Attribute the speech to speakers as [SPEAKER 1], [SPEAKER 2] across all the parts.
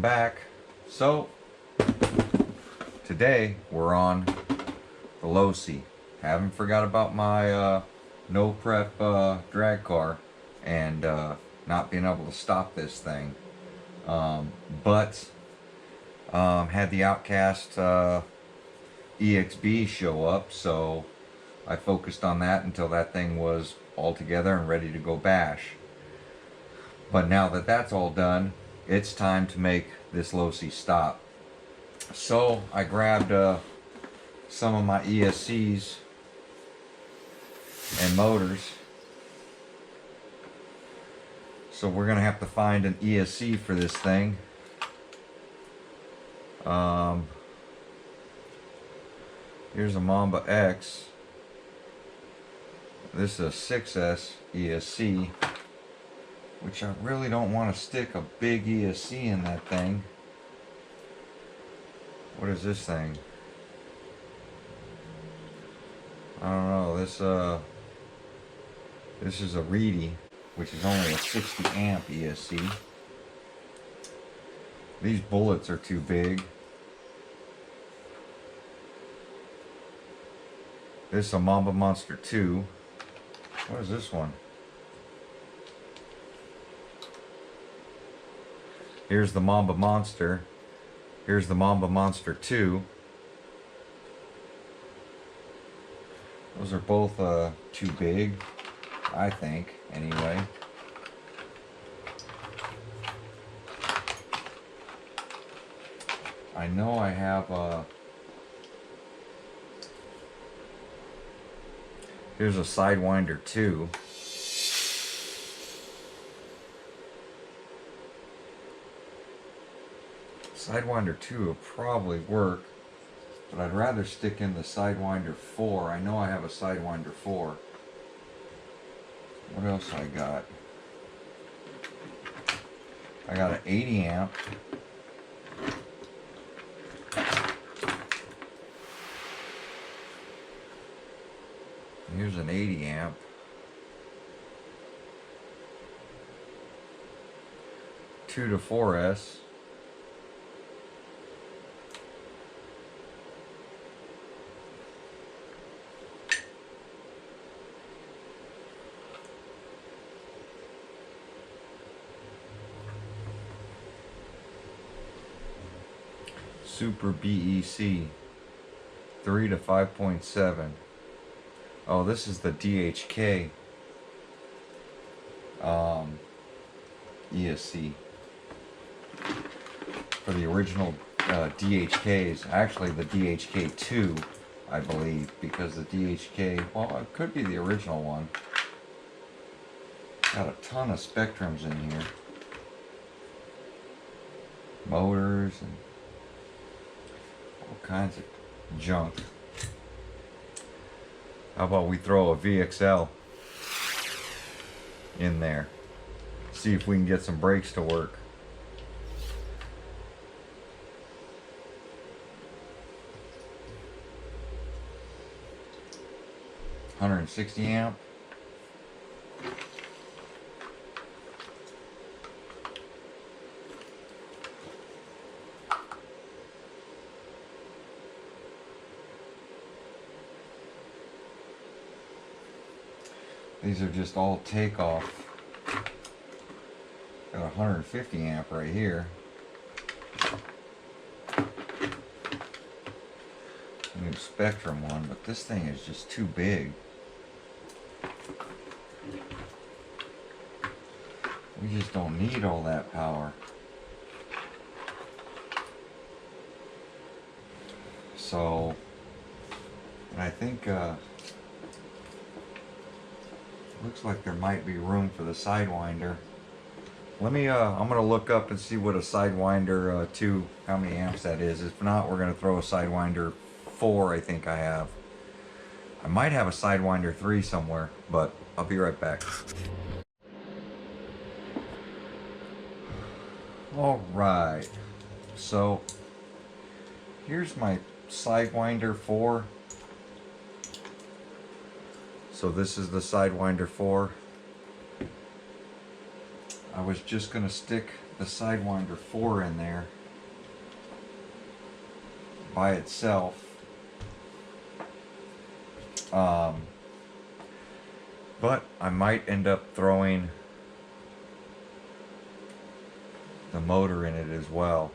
[SPEAKER 1] welcome back. So today we're on the Losi. Haven't forgot about my no prep drag car and not being able to stop this thing, but had the Outcast EXB show up, so I focused on that until that thing was all together and ready to go bash. But now that that's all done, it's time to make this Losi stop. So I grabbed some of my ESCs and motors. So we're gonna have to find an ESC for this thing. Here's a Mamba X. This is a 6S ESC, which I really don't want to stick a big ESC in that thing. What is this thing? I don't know. This is a Reedy, which is only a 60 amp ESC. These bullets are too big. This is a Mamba Monster 2. What is this one? Here's the Mamba Monster. Here's the Mamba Monster 2. Those are both too big, I think, anyway. I know I have here's a Sidewinder 2. Sidewinder 2 will probably work, but I'd rather stick in the Sidewinder 4. I know I have a Sidewinder 4. What else I got? I got an 80 amp. Here's an 80 amp. Two to 4S. Super BEC 3 to 5.7. Oh, this is the DHK ESC for the original DHKs. Actually, the DHK2, I believe, because the DHK, well, it could be the original one. Got a ton of spectrums in here, motors and all kinds of junk. How about we throw a VXL in there? See if we can get some brakes to work. $160 amp. These are just all takeoff. Got a 150 amp right here. New Spectrum one, but this thing is just too big. We just don't need all that power. So, and I think looks like there might be room for the Sidewinder. Let me, I'm going to look up and see what a Sidewinder 2, how many amps that is. If not, we're going to throw a Sidewinder 4, I think I have. I might have a Sidewinder 3 somewhere, but I'll be right back. Alright, so here's my Sidewinder 4. So this is the Sidewinder 4. I was just going to stick the Sidewinder 4 in there by itself. But I might end up throwing the motor in it as well.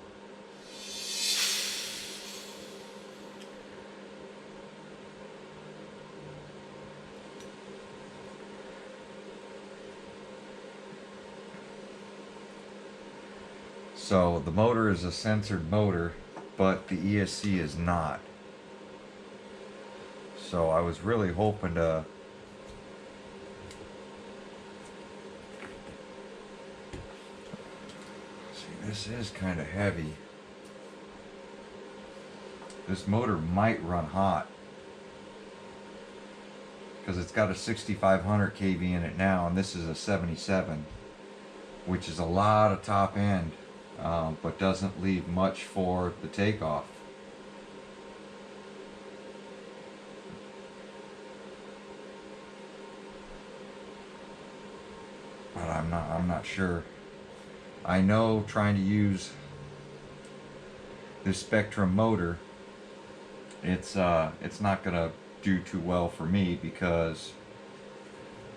[SPEAKER 1] So the motor is a censored motor, but the ESC is not. So I was really hoping to see, this is kind of heavy. This motor might run hot because it's got a 6500 kV in it now, and this is a 77, which is a lot of top end, but doesn't leave much for the takeoff. But I'm not sure. I know trying to use this Spectrum motor, it's not gonna do too well for me because,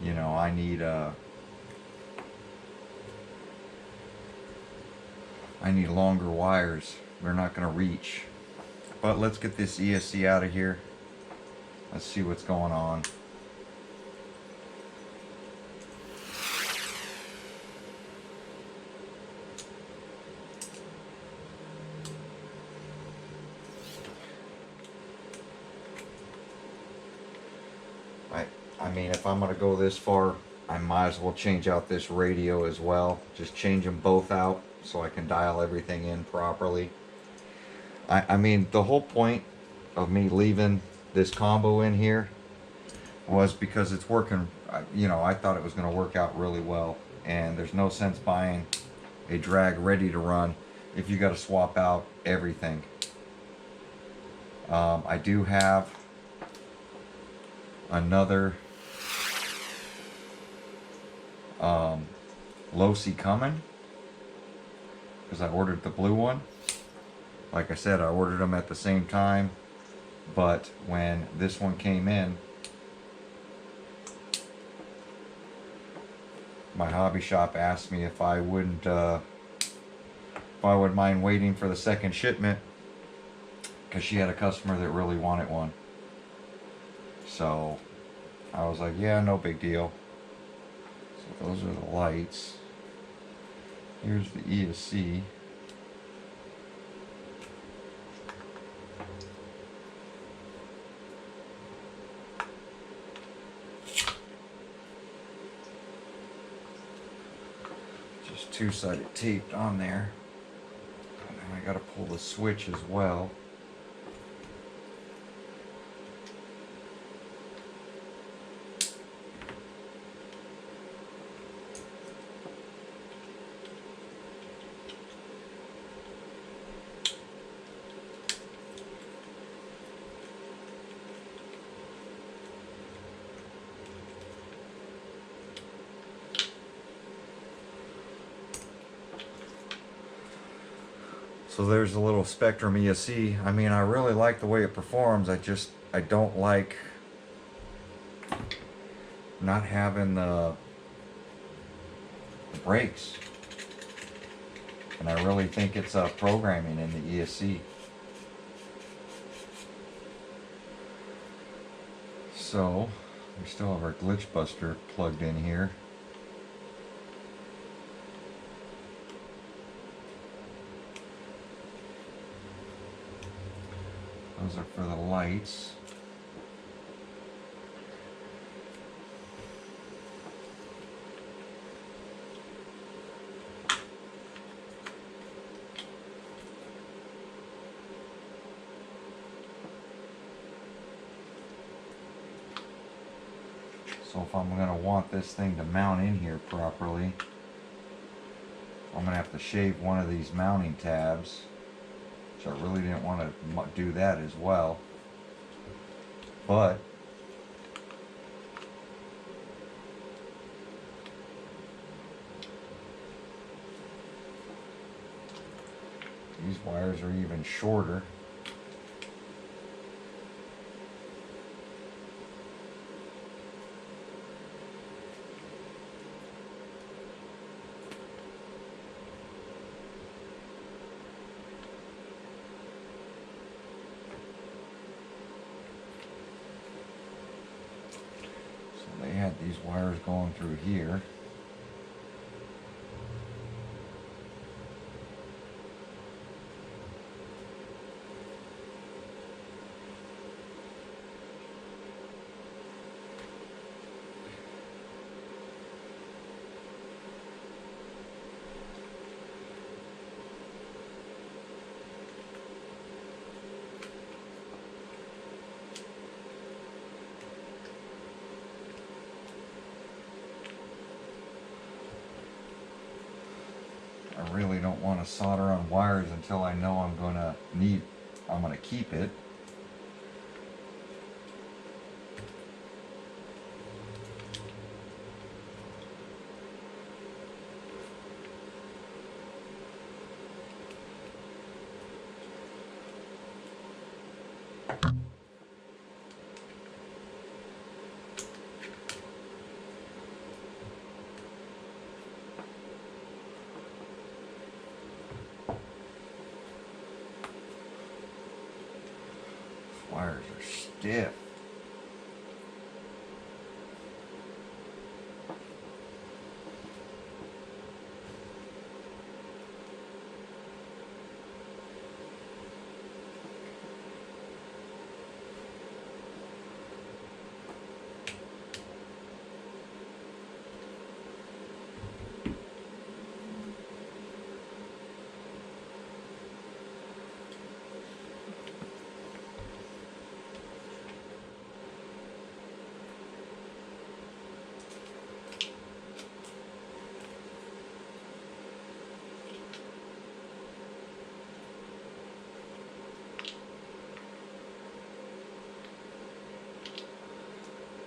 [SPEAKER 1] you know, I need longer wires. They're not gonna reach. But let's get this ESC out of here. Let's see what's going on. I mean, if I'm going to go this far, I might as well change out this radio as well. Just change them both out so I can dial everything in properly. I mean, the whole point of me leaving this combo in here was because it's working, you know, I thought it was going to work out really well. And there's no sense buying a drag ready to run if you got to swap out everything. I do have another Losi coming because I ordered the blue one. Like I said, I ordered them at the same time, but when this one came in, my hobby shop asked me if I wouldn't mind waiting for the second shipment because she had a customer that really wanted one. So I was like, yeah, no big deal. So those are the lights. Here's the ESC. Just two-sided taped on there. And then I gotta pull the switch as well. So there's a little Spectrum ESC. I mean, I really like the way it performs. I don't like not having the brakes. And I really think it's programming in the ESC. So we still have our glitch buster plugged in here. Those are for the lights. So if I'm going to want this thing to mount in here properly, I'm going to have to shave one of these mounting tabs. So I really didn't want to do that as well. But These wires are even shorter. So they had these wires going through here. I really don't want to solder on wires until I know I'm going to keep it. Wires are stiff.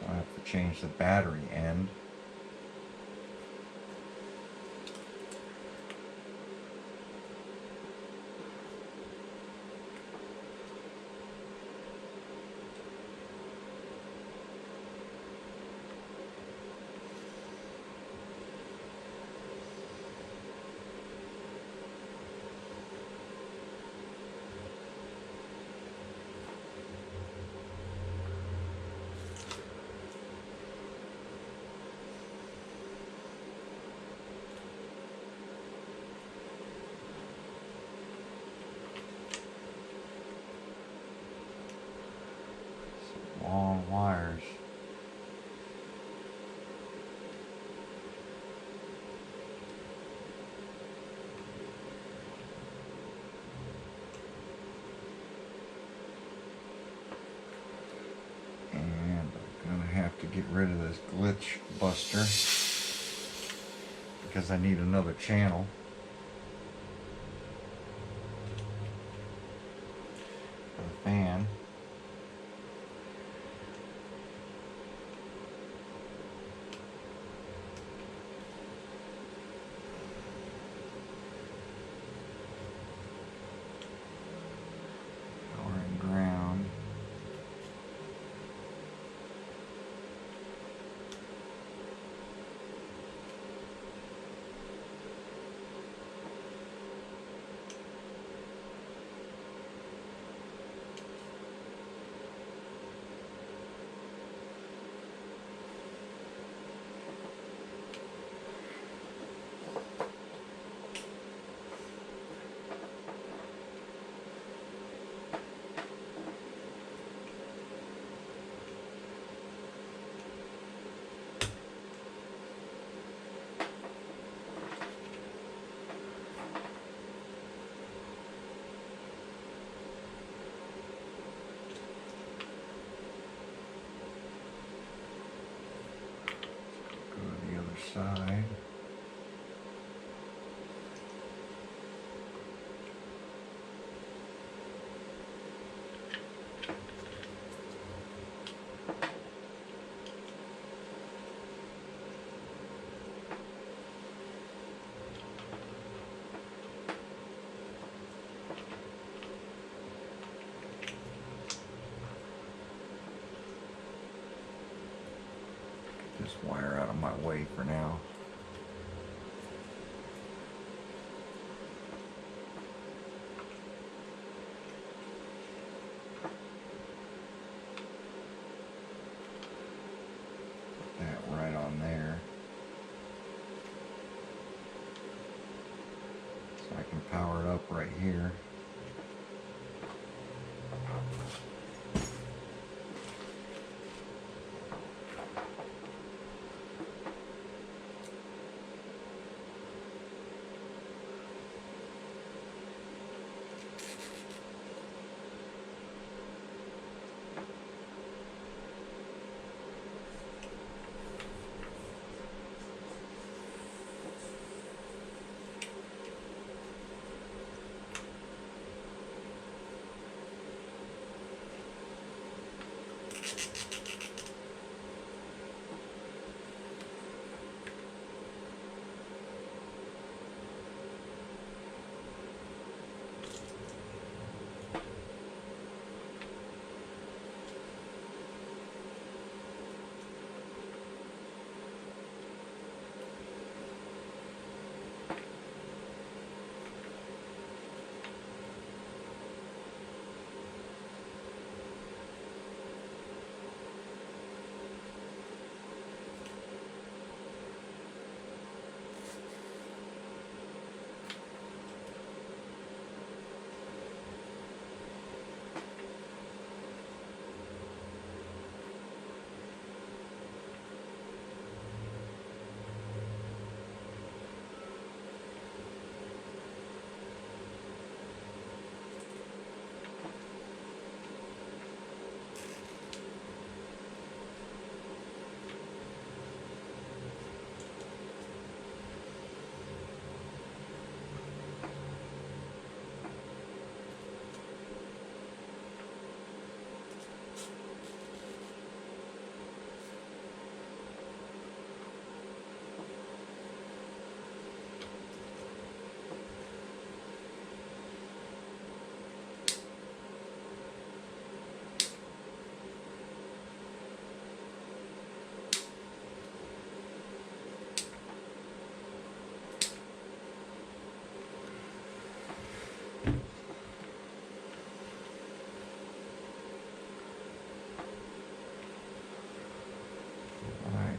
[SPEAKER 1] I have to change the battery end. Long wires. And I'm gonna have to get rid of this glitch buster because I need another channel. For the fan. this wire out of my way for now. Put that right on there. So I can power it up right here.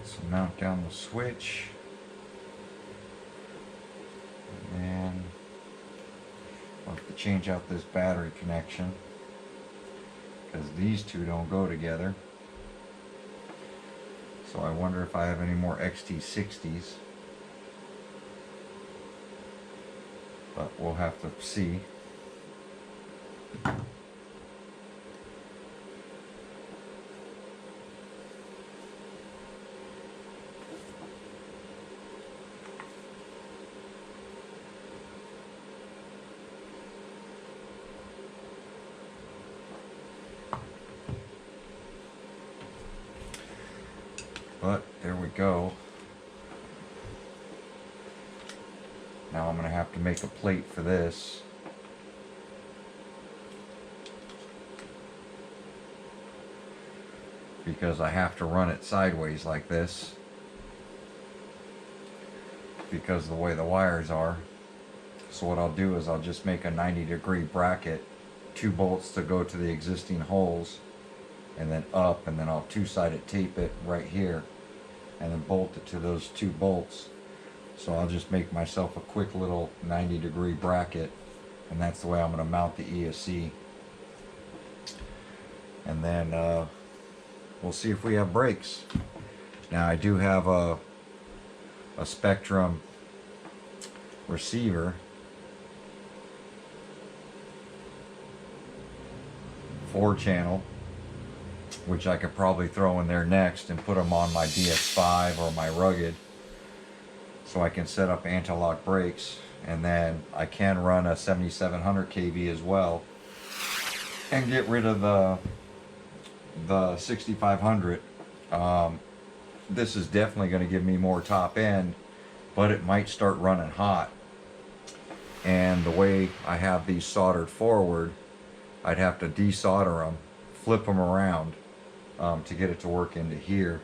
[SPEAKER 1] So mount down the switch, and then I'll have to change out this battery connection because these two don't go together. So I wonder if I have any more XT60s, but we'll have to see. But there we go. Now I'm going to have to make a plate for this. Because I have to run it sideways like this. Because of the way the wires are. So what I'll do is I'll just make a 90-degree bracket. 2 bolts to go to the existing holes. And then up, and then I'll two-sided tape it right here. And then bolt it to those 2 bolts. So I'll just make myself a quick little 90-degree bracket, and that's the way I'm going to mount the ESC. And then we'll see if we have brakes. Now I do have a Spectrum receiver, 4-channel, which I could probably throw in there next and put them on my DX5 or my Rugged, so I can set up anti-lock brakes. And then I can run a 7700 kV as well and get rid of the 6500. This is definitely going to give me more top end, but it might start running hot. And the way I have these soldered forward, I'd have to desolder them, flip them around, to get it to work into here.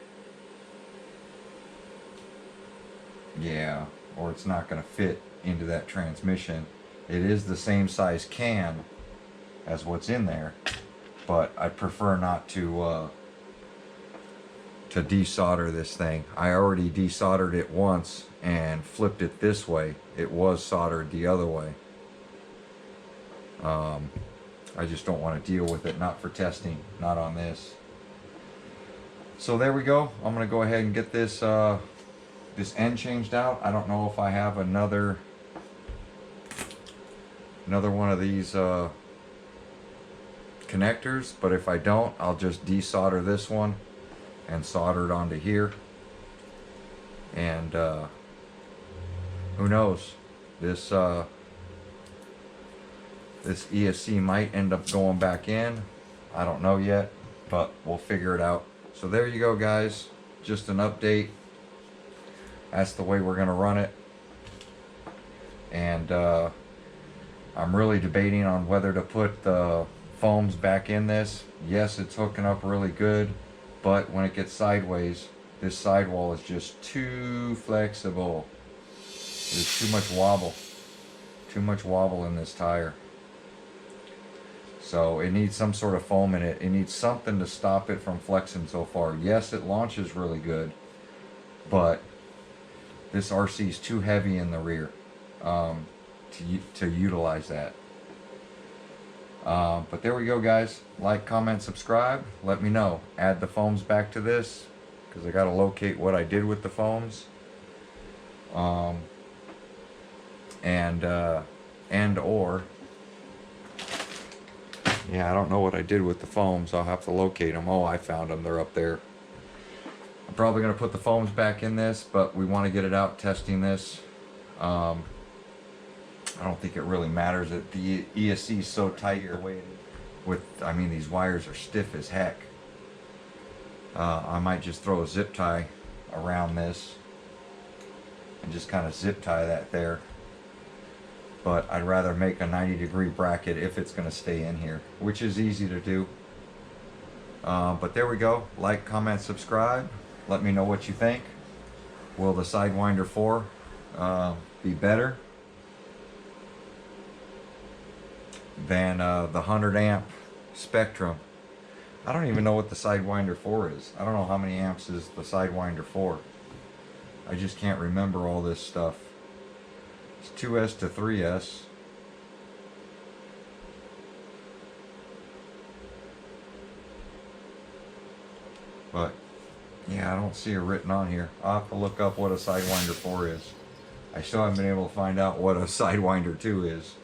[SPEAKER 1] Yeah, or it's not going to fit into that transmission. It is the same size can as what's in there, but I prefer not to desolder this thing. I already desoldered it once and flipped it this way. It was soldered the other way. I just don't want to deal with it, not for testing, not on this. So there we go. I'm going to go ahead and get this this end changed out. I don't know if I have another one of these connectors, but if I don't, I'll just desolder this one and solder it onto here. And who knows, this this ESC might end up going back in. I don't know yet, but we'll figure it out. So there you go, guys, just an update. That's the way we're gonna run it. And I'm really debating on whether to put the foams back in this. Yes, it's hooking up really good, but when it gets sideways, this sidewall is just too flexible. There's too much wobble. Too much wobble in this tire. So it needs some sort of foam in it. It needs something to stop it from flexing so far. Yes, it launches really good, but this RC is too heavy in the rear to utilize that. But there we go, guys. Like, comment, subscribe. Let me know. Add the foams back to this, because I got to locate what I did with the foams. Yeah, I don't know what I did with the foams. I'll have to locate them. Oh, I found them. They're up there. I'm probably going to put the foams back in this, but we want to get it out testing this. I don't think it really matters that the ESC is so tight here. I mean, these wires are stiff as heck. I might just throw a zip tie around this and just kind of zip tie that there. But I'd rather make a 90-degree bracket if it's going to stay in here, which is easy to do. But there we go. Like, comment, subscribe. Let me know what you think. Will the Sidewinder 4 be better than the 100 amp Spectrum? I don't even know what the Sidewinder 4 is. I don't know how many amps is the Sidewinder 4. I just can't remember all this stuff. It's 2S to 3S. But yeah, I don't see it written on here. I'll have to look up what a Sidewinder 4 is. I still haven't been able to find out what a Sidewinder 2 is.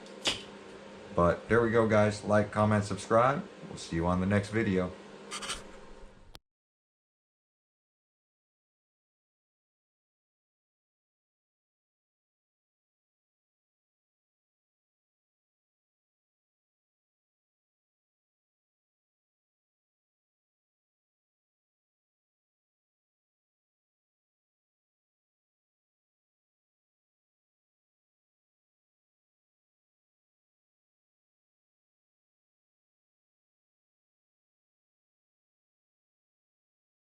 [SPEAKER 1] But there we go, guys. Like, comment, subscribe. We'll see you on the next video.